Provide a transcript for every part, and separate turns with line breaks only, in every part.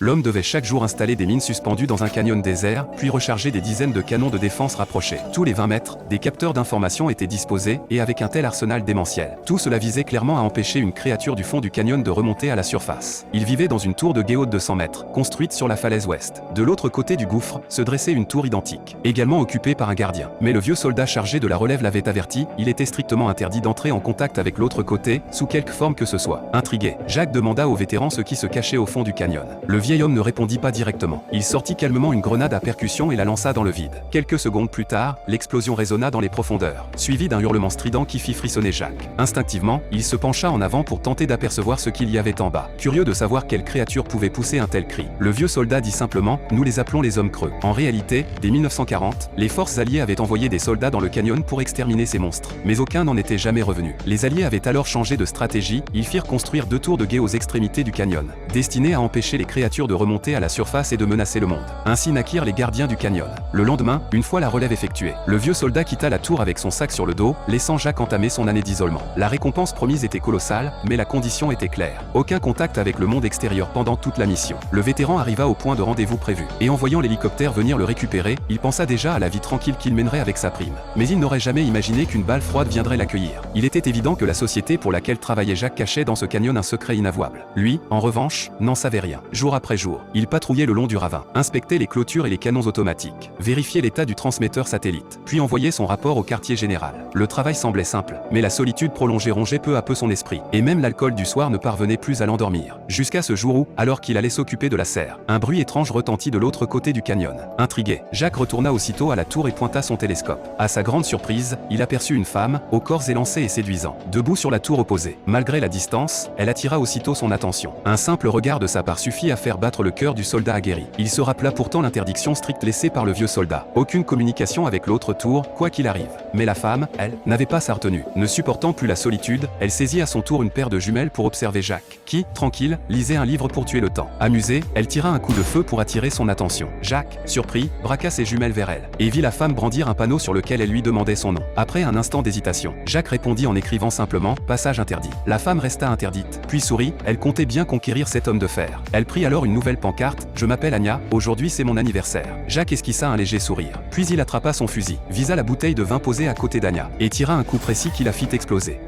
L'homme devait chaque jour installer des mines suspendues dans un canyon désert, puis recharger des dizaines de canons de défense rapprochés. Tous les 20 mètres, des capteurs d'information étaient disposés, et avec un tel arsenal démentiel. Tout cela visait clairement à empêcher une créature du fond du canyon de remonter à la surface. Il vivait dans une tour de guet haute de 100 mètres, construite sur la falaise ouest. De l'autre côté du gouffre, se dressait une tour identique, également occupée par un gardien. Mais le vieux soldat chargé de la relève l'avait averti, il était strictement interdit d'entrer en contact avec l'autre côté, sous quelque forme que ce soit. Intrigué, Jacques demanda au vétéran ce qui se cachait au fond du canyon. Le vieil homme ne répondit pas directement. Il sortit calmement une grenade à percussion et la lança dans le vide. Quelques secondes plus tard, l'explosion résonna dans les profondeurs, suivi d'un hurlement strident qui fit frissonner Jacques. Instinctivement, il se pencha en avant pour tenter d'apercevoir ce qu'il y avait en bas. Curieux de savoir quelle créature pouvait pousser un tel cri, le vieux soldat dit simplement « Nous les appelons les hommes creux ». En réalité, dès 1940, les forces alliées avaient envoyé des soldats dans le canyon pour exterminer ces monstres. Mais aucun n'en était jamais revenu. Les alliés avaient alors changé de stratégie, ils firent construire 2 tours de guet aux extrémités du canyon, destinées à empêcher les créatures de remonter à la surface et de menacer le monde. Ainsi naquirent les gardiens du canyon. Le lendemain, une fois la relève effectuée, le vieux soldat quitta la tour avec son sac sur le dos, laissant Jacques entamer son année d'isolement. La récompense promise était colossale, mais la condition était claire. Aucun contact avec le monde extérieur pendant toute la mission. Le vétéran arriva au point de rendez-vous prévu, et en voyant l'hélicoptère venir le récupérer, il pensa déjà à la vie tranquille qu'il mènerait avec sa prime. Mais il n'aurait jamais imaginé qu'une balle froide viendrait l'accueillir. Il était évident que la société pour laquelle travaillait Jacques cachait dans ce canyon un secret inavouable. Lui, en revanche, n'en savait rien. Jour après jour, il patrouillait le long du ravin, inspectait les clôtures et les canons automatiques, vérifiait l'état du transmetteur satellite, puis envoyait son rapport au quartier général. Le travail semblait simple, mais la solitude prolongée rongeait peu à peu son esprit, et même l'alcool du soir ne parvenait plus à l'endormir. Jusqu'à ce jour où, alors qu'il allait s'occuper de la serre, un bruit étrange retentit de l'autre côté du canyon. Intrigué, Jacques retourna aussitôt à la tour et pointa son télescope. À sa grande surprise, il aperçut une femme, au corps élancé et séduisant, debout sur la tour opposée. Malgré la distance, elle attira aussitôt son attention. Un simple regard de sa part suffit à faire battre le cœur du soldat aguerri. Il se rappela pourtant l'interdiction stricte laissée par le vieux soldat. Aucune communication avec l'autre tour, quoi qu'il arrive. Mais la femme, elle, n'avait pas sa retenue. Ne supportant plus la solitude, elle saisit à son tour une paire de jumelles pour observer Jacques, qui, tranquille, lisait un livre pour tuer le temps. Amusée, elle tira un coup de feu pour attirer son attention. Jacques, surpris, braqua ses jumelles vers elle, et vit la femme brandir un panneau sur lequel elle lui demandait son nom. Après un instant d'hésitation, Jacques répondit en écrivant simplement « Passage interdit ». La femme resta interdite, puis sourit, elle comptait bien conquérir cet homme de fer. Elle prit alors une nouvelle pancarte « Je m'appelle Anya, aujourd'hui c'est mon anniversaire ». Jacques esquissa un léger sourire, puis il attrapa son fusil, visa la bouteille de vin posée à côté d'Anya, et tira un coup précis qui la fit exploser.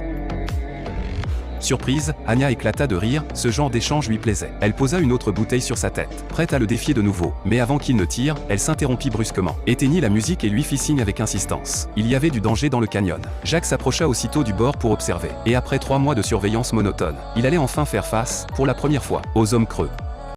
Surprise, Anya éclata de rire, ce genre d'échange lui plaisait. Elle posa une autre bouteille sur sa tête, prête à le défier de nouveau, mais avant qu'il ne tire, elle s'interrompit brusquement, éteignit la musique et lui fit signe avec insistance. Il y avait du danger dans le canyon. Jacques s'approcha aussitôt du bord pour observer, et après 3 mois de surveillance monotone, il allait enfin faire face, pour la première fois, aux hommes creux.